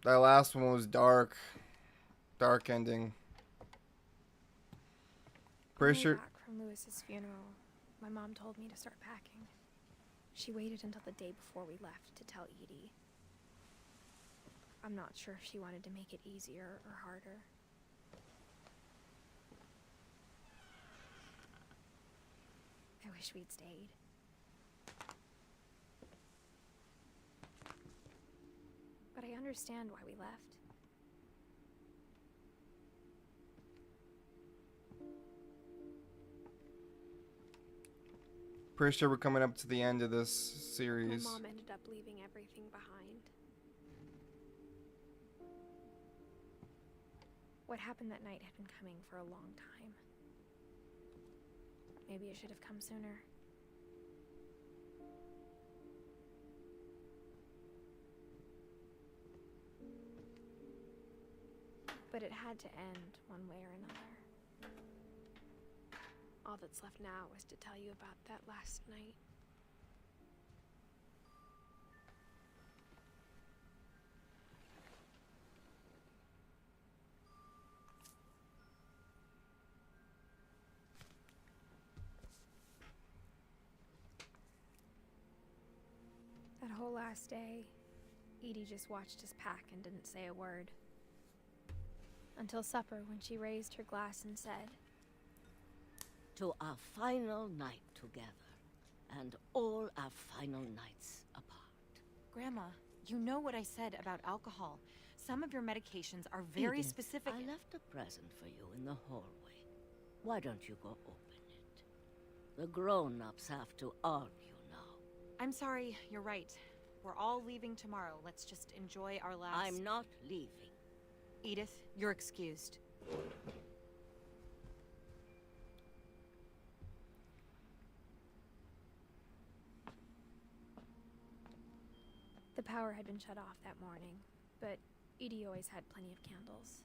That last one was dark. Dark ending. On the Pretty way sure. back from Lewis's funeral, my mom told me to start packing. She waited until the day before we left to tell Edie. I'm not sure if she wanted to make it easier or harder. I wish we'd stayed. But I understand why we left. Pretty sure we're coming up to the end of this series. My mom ended up leaving everything behind. What happened that night had been coming for a long time. Maybe it should have come sooner. But it had to end one way or another. All that's left now is to tell you about that last night. That whole last day, Edie just watched us pack and didn't say a word. Until supper, when she raised her glass and said, "To our final night together, and all our final nights apart." Grandma, you know what I said about alcohol. Some of your medications are very Edith, specific. I left a present for you in the hallway. Why don't you go open it? The grown-ups have to argue now. I'm sorry, you're right. We're all leaving tomorrow. Let's just enjoy our last... I'm not leaving. Edith, you're excused. the power had been shut off that morning, but Edie always had plenty of candles.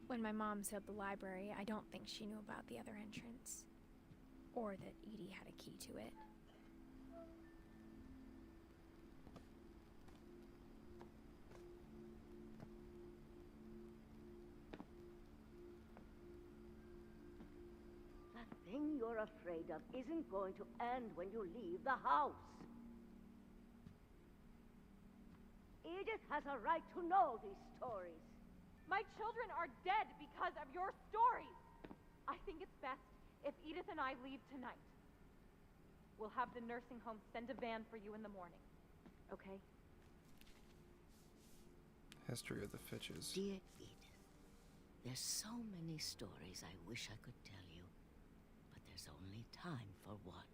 When my mom sealed the library, I don't think she knew about the other entrance, or that Edie had a key to it. That thing you're afraid of isn't going to end when you leave the house. Edith has a right to know these stories. My children are dead because of your stories. I think it's best if Edith and I leave tonight. We'll have the nursing home send a van for you in the morning. Okay? History of the Fitches. Dear Edith, there's so many stories I wish I could tell you, but there's only time for one.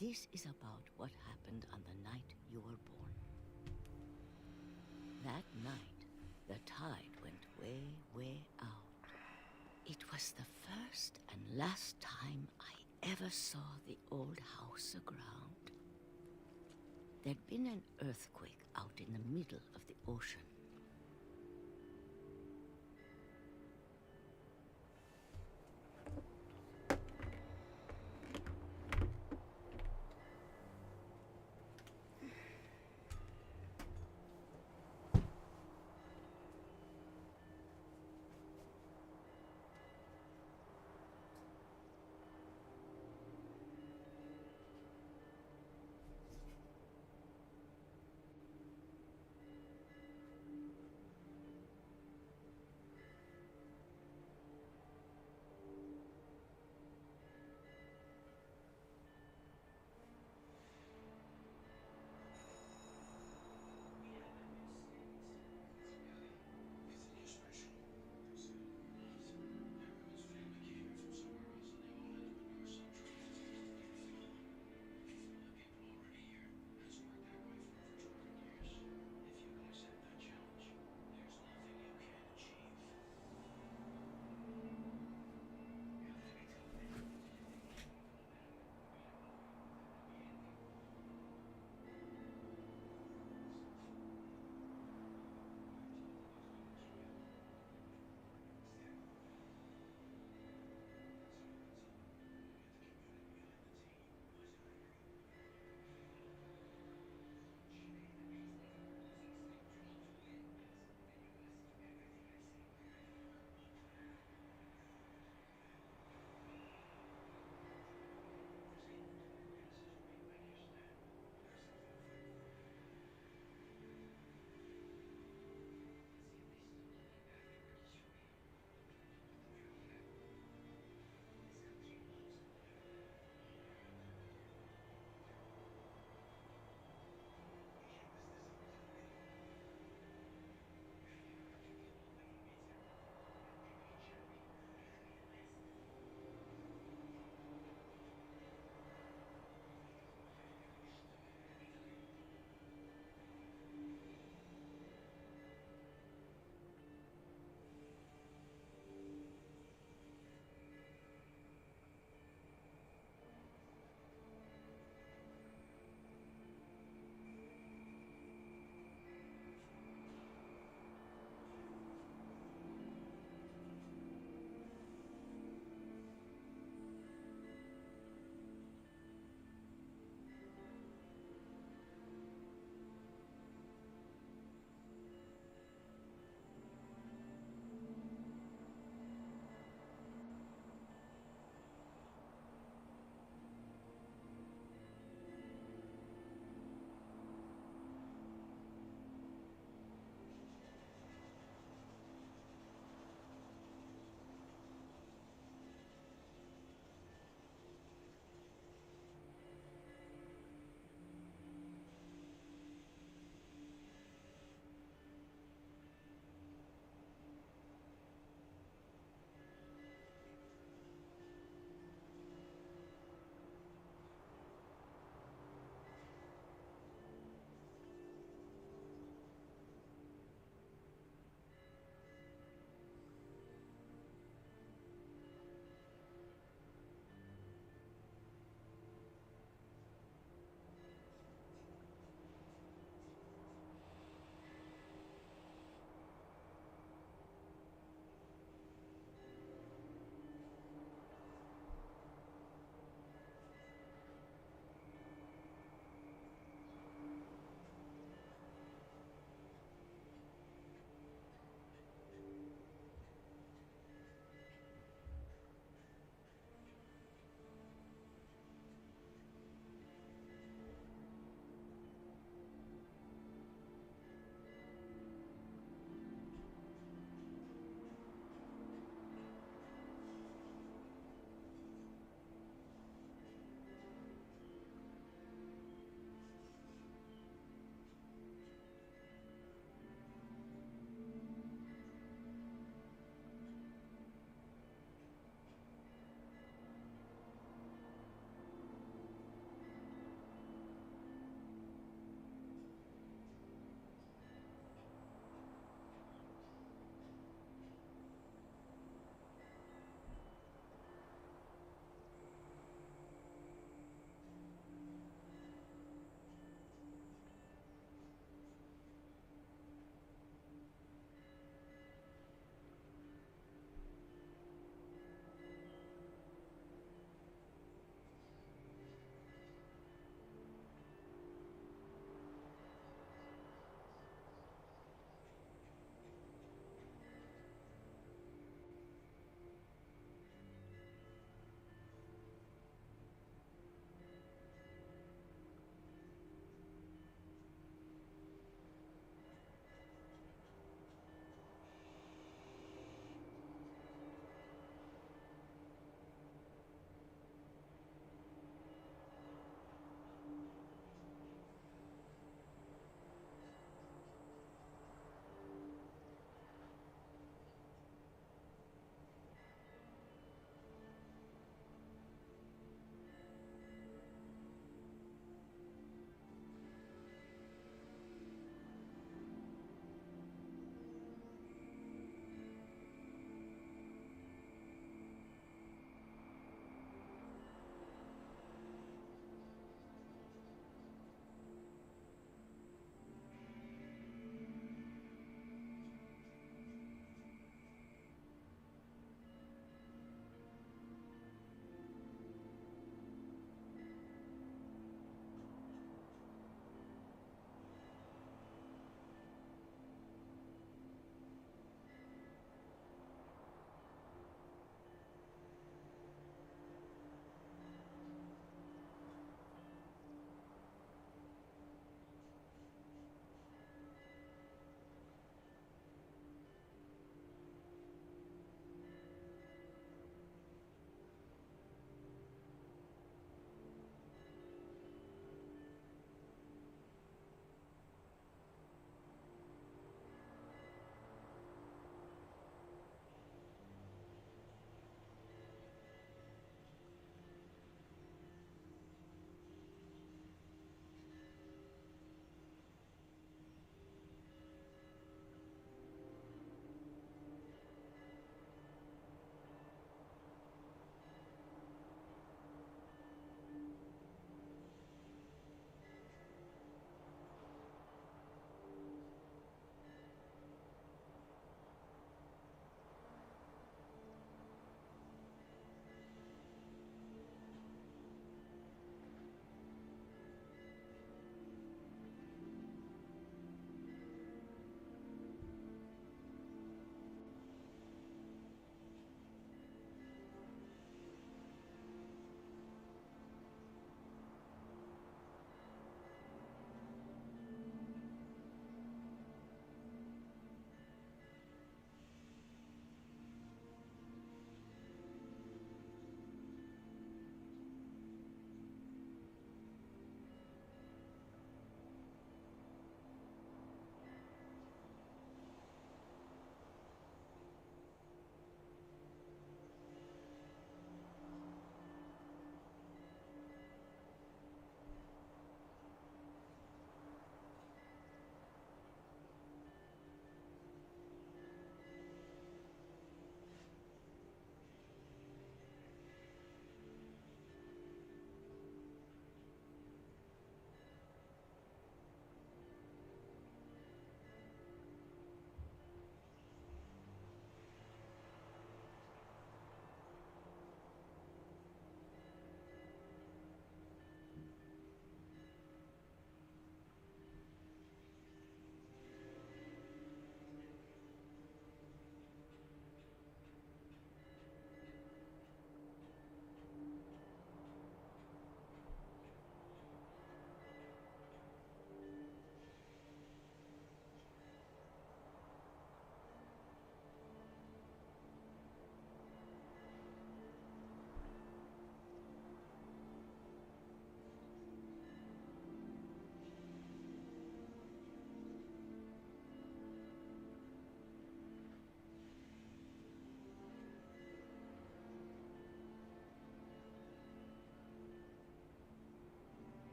This is about what happened on the night you were born. That night, the tide went way, way out. It was the first and last time I ever saw the old house aground. There'd been an earthquake out in the middle of the ocean.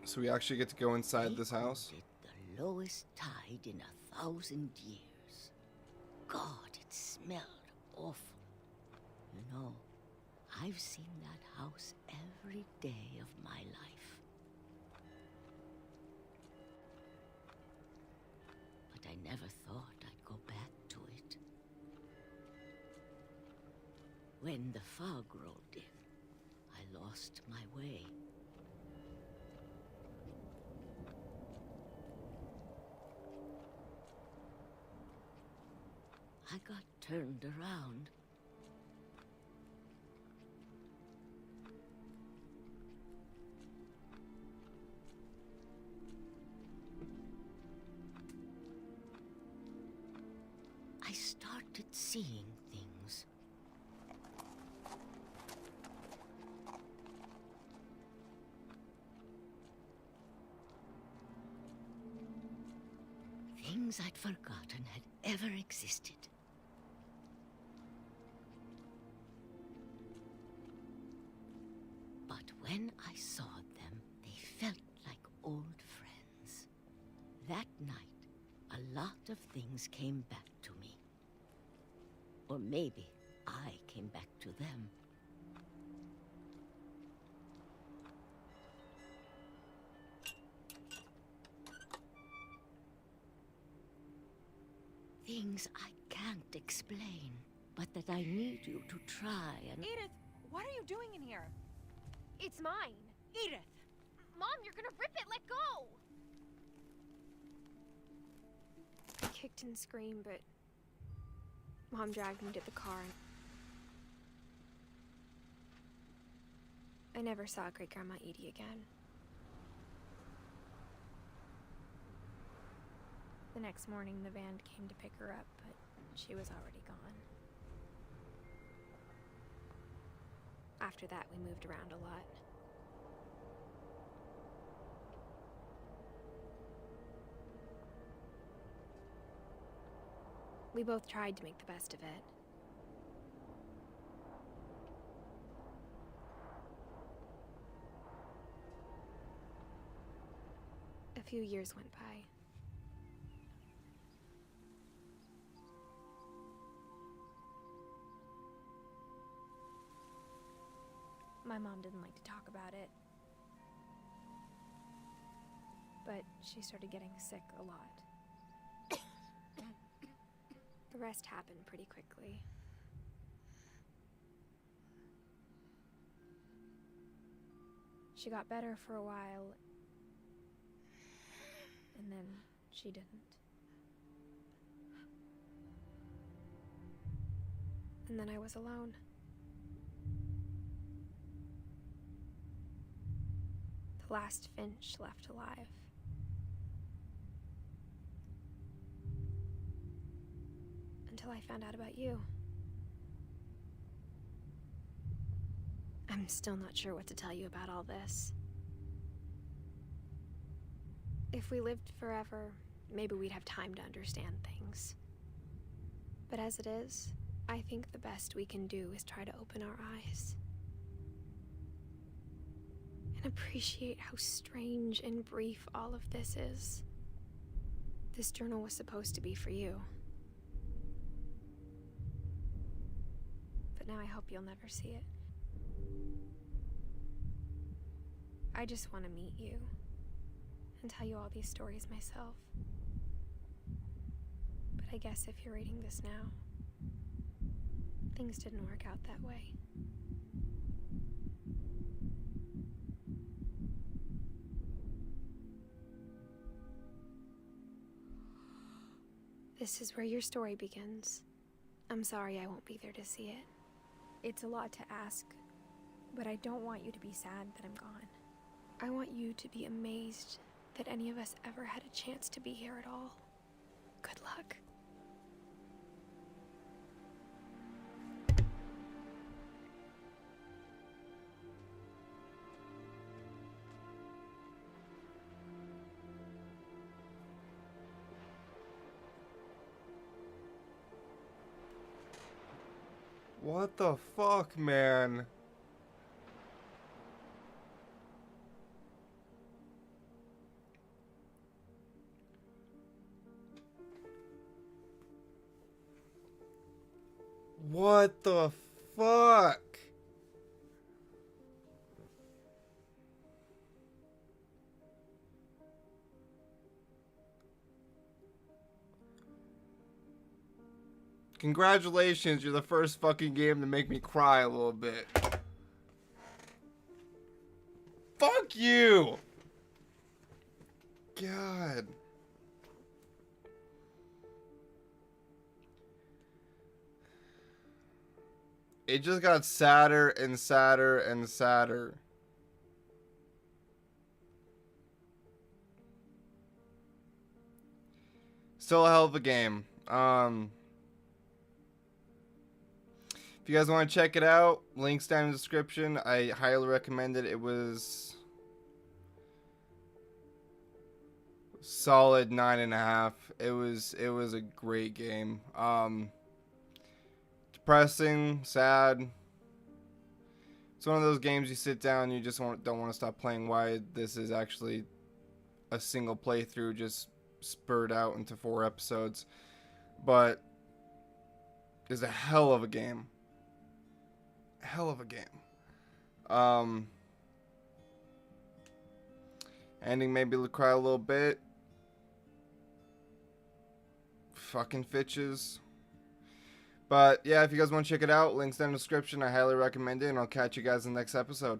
So we actually get to go inside They this house? called it the lowest tide in 1,000 years. God, it smelled awful. You know, I've seen that house every day of my life. But I never thought I'd go back to it. When the fog rolled in, I lost my way. I got turned around. I started seeing things. Things I'd forgotten had ever existed. But when I saw them, they felt like old friends. That night, a lot of things came back to me. Or maybe I came back to them. Things I can't explain, but that I need you to try and... Edith, what are you doing in here? It's mine. Edith! Mom, you're gonna rip it. Let go. I kicked and screamed, but Mom dragged me to the car. I never saw Great-Grandma Edie again. The next morning, the van came to pick her up, but she was already gone. After that, we moved around a lot. We both tried to make the best of it. A few years went by. My mom didn't like to talk about it. But she started getting sick a lot. The rest happened pretty quickly. She got better for a while, and then she didn't. And then I was alone. The last Finch left alive. Until I found out about you. I'm still not sure what to tell you about all this. If we lived forever, maybe we'd have time to understand things. But as it is, I think the best we can do is try to open our eyes. And appreciate how strange and brief all of this is. This journal was supposed to be for you. But now I hope you'll never see it. I just want to meet you and tell you all these stories myself. But I guess if you're reading this now, things didn't work out that way. This is where your story begins. I'm sorry I won't be there to see it. It's a lot to ask, but I don't want you to be sad that I'm gone. I want you to be amazed that any of us ever had a chance to be here at all. Good luck. What the fuck, man? What the fuck? Congratulations, you're the first fucking game to make me cry a little bit. Fuck you! God. It just got sadder and sadder and sadder. Still a hell of a game. If you guys want to check it out, links down in the description. I highly recommend it. It was solid 9.5. It was a great game. Depressing, sad. It's one of those games you sit down and you just don't want to stop playing. Why this is actually a single playthrough, just spurred out into 4 episodes, but it's a hell of a game. Hell of a game. Ending made me cry a little bit. Fucking Fitches. But yeah, if you guys want to check it out, links down in the description. I highly recommend it, and I'll catch you guys in the next episode.